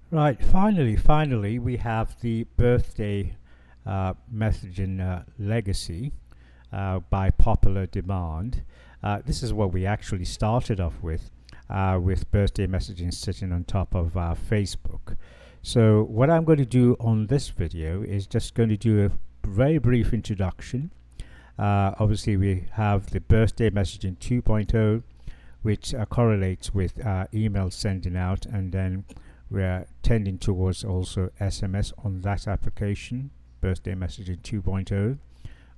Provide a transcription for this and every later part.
Right, finally, we have the birthday messaging legacy by popular demand. This is what we actually started off with birthday messaging sitting on top of Facebook. So, what I'm going to do on this video is just going to do a very brief introduction. Obviously, we have the birthday messaging 2.0, which correlates with email sending out, and then we're tending towards also SMS on that application, birthday messaging 2.0.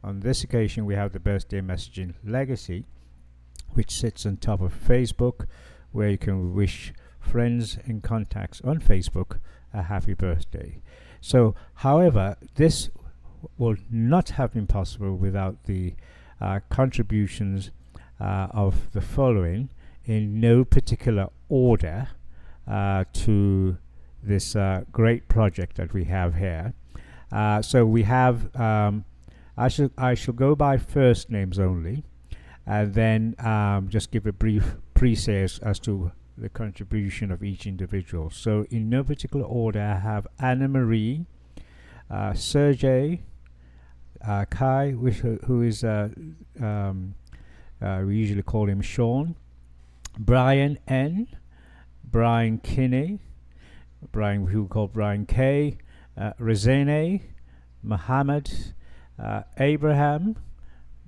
On this occasion, we have the birthday messaging legacy, which sits on top of Facebook, where you can wish friends and contacts on Facebook a happy birthday. So, however, this would not have been possible without the contributions of the following in no particular order to this great project that we have here. So we have, I shall go by first names only, and then just give a brief pre-say as to the contribution of each individual. So in no particular order, I have Anna Marie, Sergey, Kai, who is we usually call him Sean, Brian N, Brian Kinney, Brian who we call Brian K, Rezene, Muhammad, Abraham,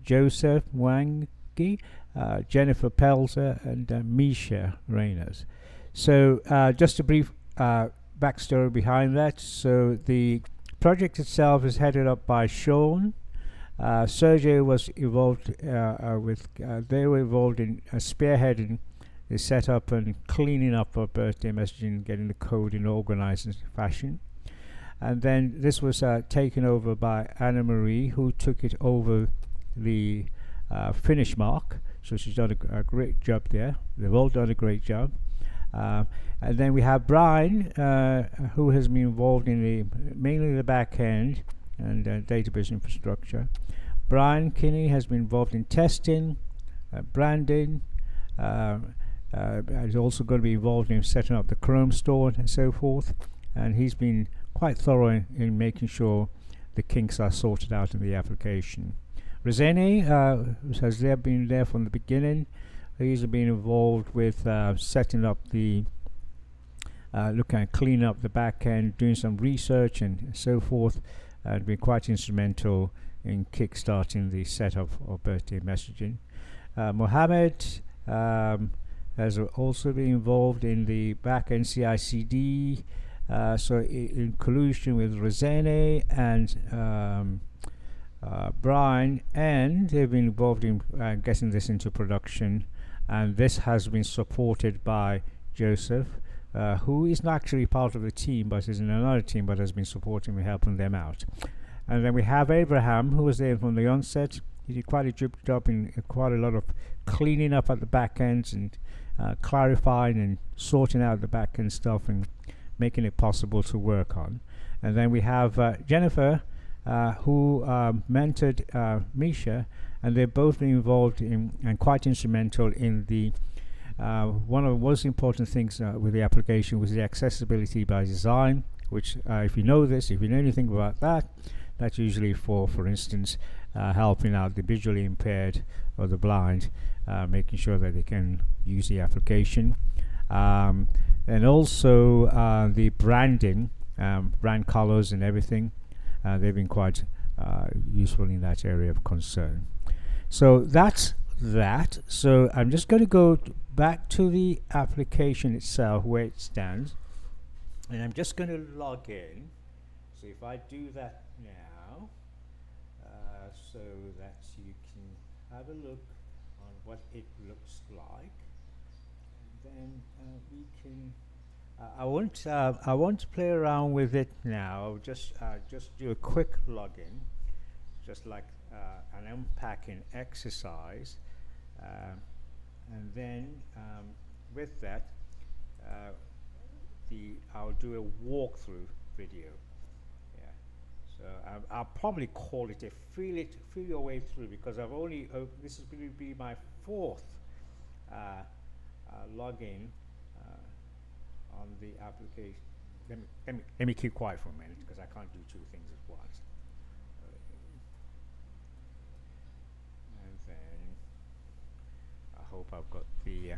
Joseph Wangi, Jennifer Pelzer, and Misha Reyners. So just a brief backstory behind that. So the project itself is headed up by Sean. Sergey was involved they were involved in spearheading the setup and cleaning up of birthday messaging, getting the code in organized fashion. And then this was taken over by Anna Marie, who took it over the finish mark. So she's done a great job there. They've all done a great job. And then we have Brian, who has been involved in mainly the back end and database infrastructure. Brian Kinney has been involved in testing, branding. He's also going to be involved in setting up the Chrome store and so forth. And he's been quite thorough in making sure the kinks are sorted out in the application. Rezene has been there from the beginning. He's been involved with setting up looking at cleaning up the back end, doing some research and so forth, and been quite instrumental in kickstarting the setup of birthday messaging. Mohammed has also been involved in the back end CI/CD, so in collusion with Rezene and Brian, and they've been involved in getting this into production, and this has been supported by Joseph, who is not actually part of the team but is in another team but has been supporting and helping them out. And then we have Abraham, who was there from the onset. He did quite a good job in quite a lot of cleaning up at the back ends and clarifying and sorting out the back end stuff and making it possible to work on. And then we have Jennifer, who mentored Misha, and they've both been involved in and quite instrumental in the one of the most important things with the application was the accessibility by design, which if you know anything about that, that's usually for instance, helping out the visually impaired or the blind, making sure that they can use the application. And also the branding, brand colors and everything. They've been quite useful in that area of concern. So that's that. So I'm just going to go back to the application itself where it stands, and I'm just going to log in. So if I do that now, so that you can have a look on what it looks like, and then we can. I won't play around with it now. I'll just do a quick login, just like an unpacking exercise, and then with that, I'll do a walkthrough video. Yeah. So I'll probably call it a feel your way through, because I've only this is going to be my fourth login on the application. let me keep quiet for a minute because I can't do two things at once. And then I hope I've got the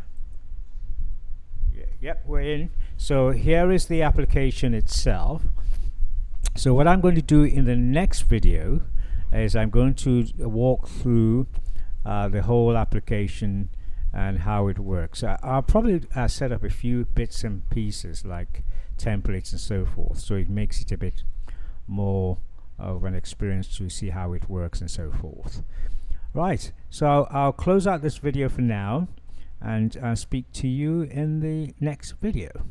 yep, we're in. So here is the application itself. So what I'm going to do in the next video is I'm going to walk through the whole application and how it works. I'll probably set up a few bits and pieces like templates and so forth, so it makes it a bit more of an experience to see how it works and so forth. Right, so I'll close out this video for now, and I'll speak to you in the next video.